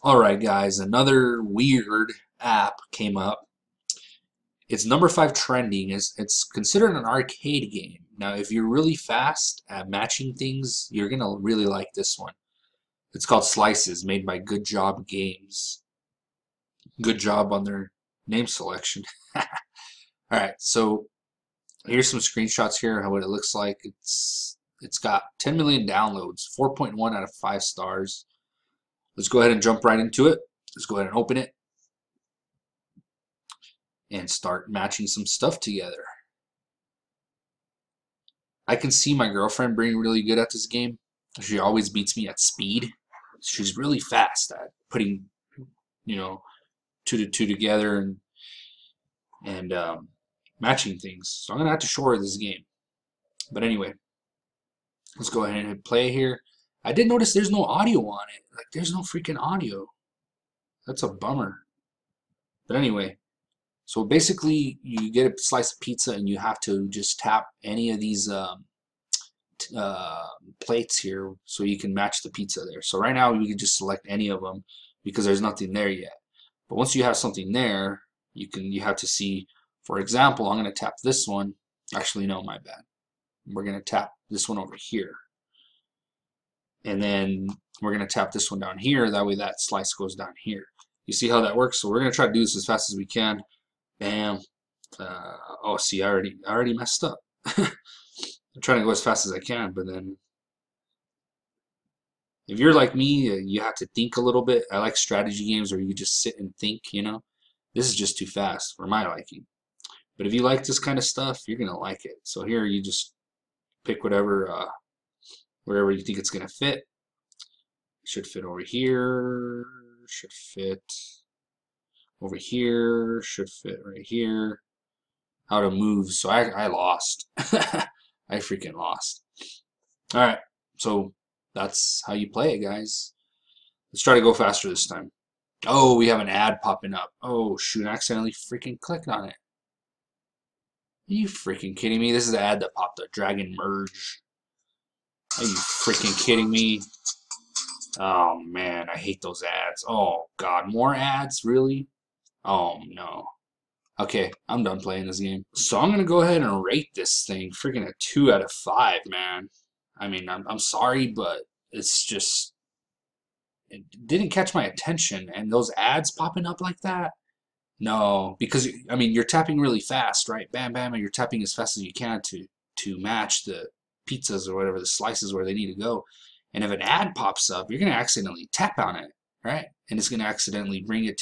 Alright guys, another weird app came up. It's number 5 trending. It's considered an arcade game. Now if you're really fast at matching things, you're gonna really like this one. It's called Slices, made by Good Job Games. Good job on their name selection. Alright, so here's some screenshots here of what it looks like. It's got 10 million downloads, 4.1 out of 5 stars. Let's go ahead and jump right into it. Let's go ahead and open it and start matching some stuff together. I can see my girlfriend being really good at this game. She always beats me at speed. She's really fast at putting, two to two together and matching things. So I'm gonna have to show her this game. But anyway, let's go ahead and hit play here. I did notice there's no audio on it. Like, there's no freaking audio. That's a bummer. But anyway, so basically you get a slice of pizza and you have to just tap any of these plates here so you can match the pizza there. So right now you can just select any of them because there's nothing there yet. But once you have something there, you have to see, for example, I'm going to tap this one. Actually, no, my bad. We're going to tap this one over here. And then we're going to tap this one down here. That way that slice goes down here. You see how that works? So we're going to try to do this as fast as we can. Bam. Oh, see, I already messed up. I'm trying to go as fast as I can, but then if you're like me, you have to think a little bit. I like strategy games where you just sit and think, This is just too fast for my liking. But if you like this kind of stuff, you're going to like it. So here you just pick whatever, wherever you think it's going to fit. Should fit over here. Should fit over here. Should fit right here. How to move. So I lost. I freaking lost. Alright, so that's how you play it, guys. Let's try to go faster this time. Oh, we have an ad popping up. Oh, shoot, I accidentally freaking clicked on it. Are you freaking kidding me? This is the ad that popped up. Dragon Merge. Are you freaking kidding me? Oh, man, I hate those ads. Oh, God, more ads? Really? Oh, no. Okay, I'm done playing this game. So I'm going to go ahead and rate this thing freaking a 2 out of 5, man. I mean, I'm sorry, but it's just, it didn't catch my attention. And those ads popping up like that? No, because, I mean, you're tapping really fast, right? Bam, bam, and you're tapping as fast as you can to match the pizzas or whatever, the slices where they need to go. And if an ad pops up, you're going to accidentally tap on it, right? And it's going to accidentally bring you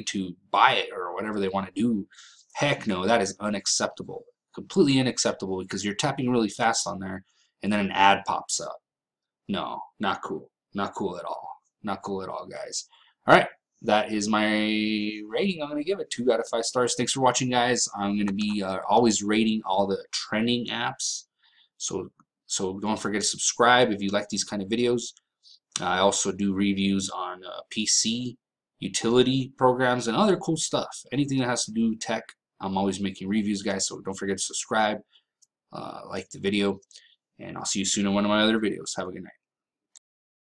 to buy it or whatever they want to do. Heck no, that is unacceptable. Completely unacceptable because you're tapping really fast on there and then an ad pops up. No, not cool. Not cool at all. Not cool at all, guys. All right, that is my rating. I'm going to give it 2 out of 5 stars. Thanks for watching, guys. I'm going to be always rating all the trending apps. So don't forget to subscribe if you like these kind of videos. I also do reviews on PC, utility programs, and other cool stuff. Anything that has to do with tech, I'm always making reviews, guys. So don't forget to subscribe, like the video, and I'll see you soon in one of my other videos. Have a good night.